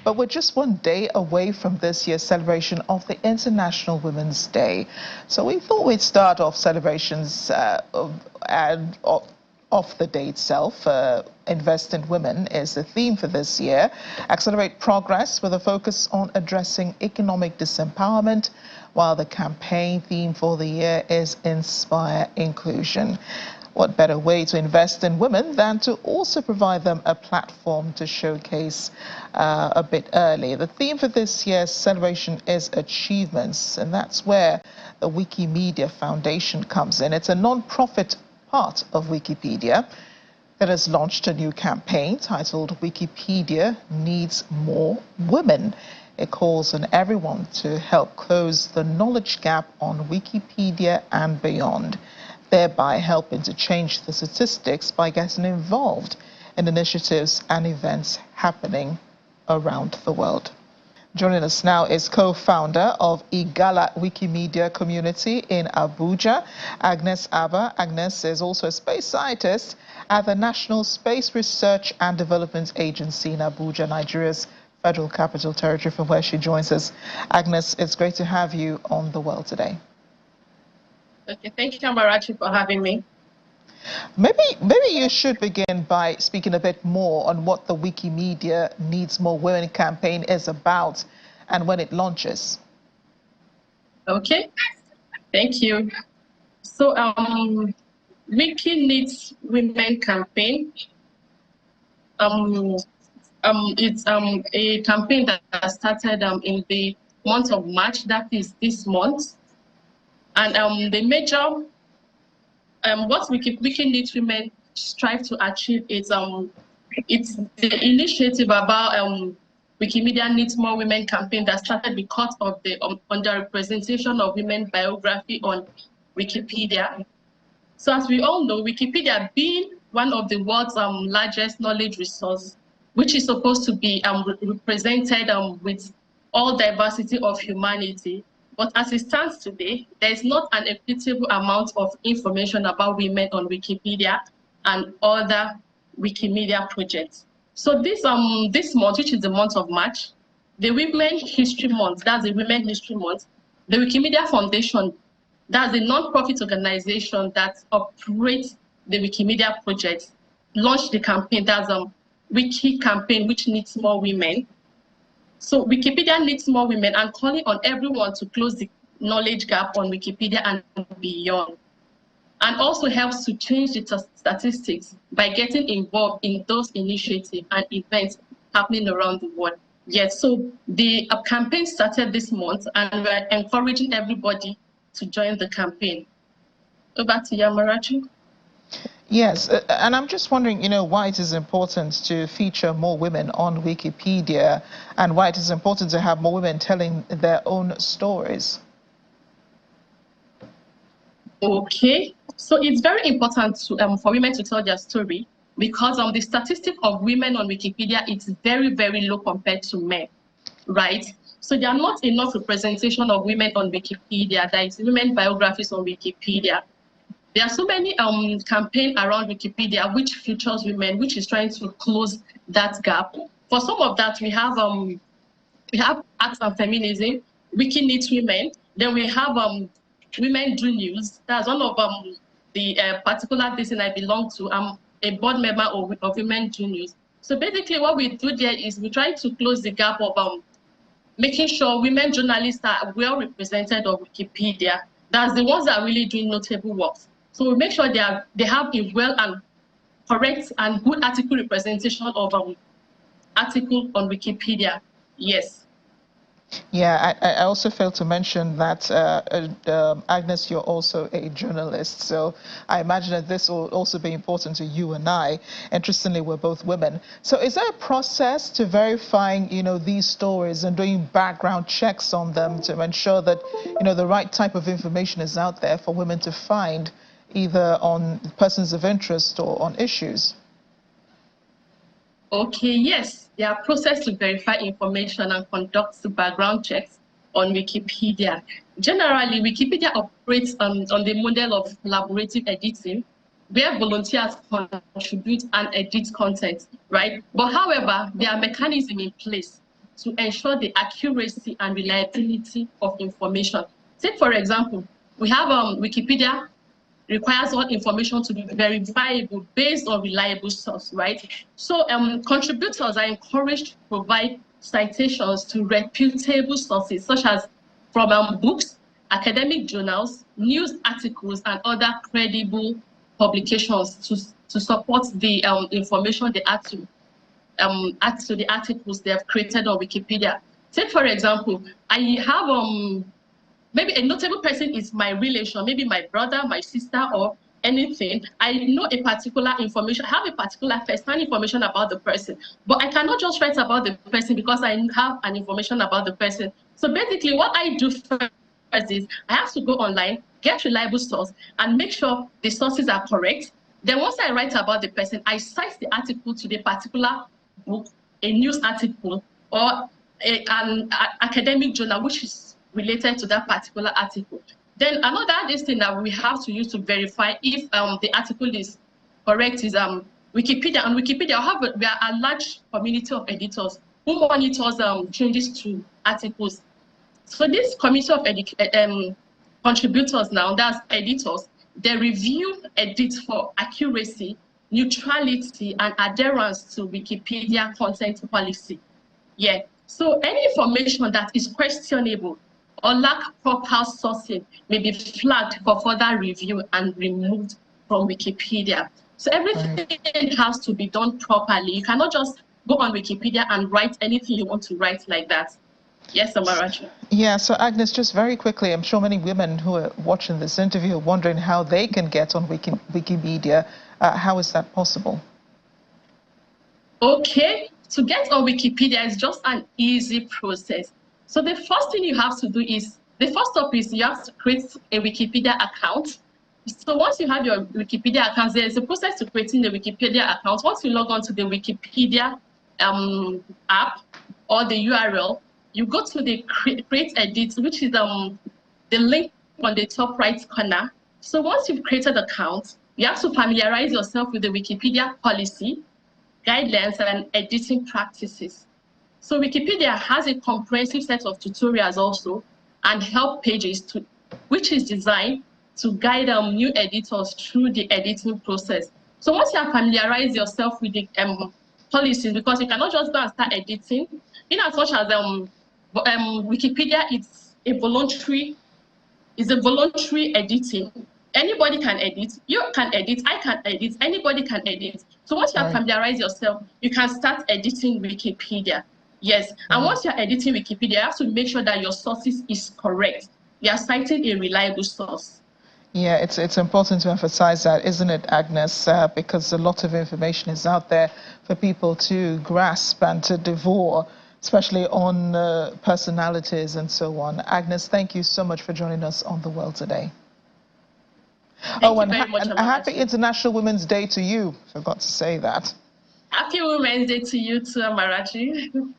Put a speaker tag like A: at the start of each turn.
A: But we're just one day away from this year's celebration of the International Women's Day. So we thought we'd start off celebrations of the day itself. Invest in Women is the theme for this year. Accelerate progress with a focus on addressing economic disempowerment, while the campaign theme for the year is Inspire Inclusion. What better way to invest in women than to also provide them a platform to showcase a bit early? The theme for this year's celebration is achievements, and that's where the Wikimedia Foundation comes in. It's a non-profit part of Wikipedia that has launched a new campaign titled Wikipedia Needs More Women. It calls on everyone to help close the knowledge gap on Wikipedia and beyond, thereby helping to change the statistics by getting involved in initiatives and events happening around the world. Joining us now is co-founder of Igala Wikimedia community in Abuja, Agnes Abba. Agnes is also a space scientist at the National Space Research and Development Agency in Abuja, Nigeria's Federal Capital Territory, from where she joins us. Agnes, it's great to have you on The World today.
B: Okay, thank you, Amarachi, for having me.
A: Maybe you should begin by speaking a bit more on what the Wikimedia Needs More Women campaign is about and when it launches.
B: Okay, thank you. So, Wiki Needs Women campaign. It's a campaign that started in the month of March. That is this month, and the major what Wiki Needs Women strive to achieve is it's the initiative about Wikimedia Needs More Women campaign that started because of the underrepresentation of women biography on Wikipedia. So as we all know, Wikipedia being one of the world's largest knowledge resource, which is supposed to be represented with all diversity of humanity. But as it stands today, there is not an equitable amount of information about women on Wikipedia and other Wikimedia projects. So this month, which is the month of March, the Women History Month, that's the Women History Month, the Wikimedia Foundation, that's a non-profit organization that operates the Wikimedia project, launched the campaign, that's Wiki campaign, which needs more women. So Wikipedia needs more women, and calling on everyone to close the knowledge gap on Wikipedia and beyond. And also helps to change the statistics by getting involved in those initiatives and events happening around the world. Yes, so the campaign started this month, and we're encouraging everybody to join the campaign. Over to you, Amarachi.
A: Yes, and I'm just wondering, why it is important to feature more women on Wikipedia and why it is important to have more women telling their own stories.
B: Okay, so it's very important to, for women to tell their story because the statistic of women on Wikipedia is very, very low compared to men, right? So there are not enough representation of women on Wikipedia. There is women biographies on Wikipedia. There are so many campaigns around Wikipedia which features women, which is trying to close that gap. For some of that, we have Arts and Feminism, Wiki Needs Women. Then we have Women Do News. That's one of the particular business I belong to. I'm a board member of Women Do News. So basically, what we do there is we try to close the gap of making sure women journalists are well represented on Wikipedia. That's the ones that are really doing notable work. So we make sure they have a well and correct and good article representation of article on Wikipedia. Yes.
A: Yeah, I also failed to mention that, Agnes, you're also a journalist. So I imagine that this will also be important to you and I. Interestingly, we're both women. So is there a process to verifying, these stories and doing background checks on them to ensure that, the right type of information is out there for women to find, either on persons of interest or on issues?
B: Okay, yes, there are processes to verify information and conduct the background checks on Wikipedia. Generally, Wikipedia operates on the model of collaborative editing, where volunteers contribute and edit content, right? But however, there are mechanisms in place to ensure the accuracy and reliability of information. Take, for example, we have Wikipedia requires all information to be verifiable based on reliable source, right? So contributors are encouraged to provide citations to reputable sources, such as from books, academic journals, news articles, and other credible publications to support the information they add to the articles they have created on Wikipedia. Take, for example, I have maybe a notable person is my relation, maybe my brother, my sister, or anything. I know a particular information, I have a particular first-hand information about the person, but I cannot just write about the person because I have an information about the person. So basically what I do first is I have to go online, get reliable source, and make sure the sources are correct. Then once I write about the person, I cite the article to the particular book, a news article, or an academic journal, which is related to that particular article. Then another thing that we have to use to verify if the article is correct is Wikipedia. On Wikipedia, we are a large community of editors who monitors changes to articles. So this community of contributors now, that's editors, they review, edit for accuracy, neutrality, and adherence to Wikipedia content policy. Yeah. So any information that is questionable or lack proper sourcing may be flagged for further review and removed from Wikipedia. So everything has to be done properly. You cannot just go on Wikipedia and write anything you want to write like that. Yes, Amarachi.
A: Yeah, so Agnes, just very quickly, I'm sure many women who are watching this interview are wondering how they can get on Wikimedia. How is that possible?
B: Okay, to get on Wikipedia is just an easy process. So the first thing you have to do is, the first step is you have to create a Wikipedia account. So once you have your Wikipedia account, there is a process to creating the Wikipedia account. Once you log on to the Wikipedia app or the URL, you go to the create edit, which is the link on the top right corner. So once you've created an account, you have to familiarize yourself with the Wikipedia policy, guidelines, and editing practices. So Wikipedia has a comprehensive set of tutorials also and help pages which is designed to guide new editors through the editing process. So once you have familiarized yourself with the policies, because you cannot just go and start editing, in as much as Wikipedia is a voluntary editing. Anybody can edit, you can edit, I can edit, anybody can edit. So once you have familiarized yourself, you can start editing Wikipedia. Yes, and once you're editing Wikipedia, you have to make sure that your sources is correct. You are citing a reliable source.
A: Yeah, it's important to emphasize that, isn't it, Agnes? Because a lot of information is out there for people to grasp and to devour, especially on personalities and so on. Agnes, thank you so much for joining us on The World Today.
B: Thank you very much,
A: and happy International Women's Day to you. Forgot to say that.
B: Happy Women's Day to you too, Amarachi.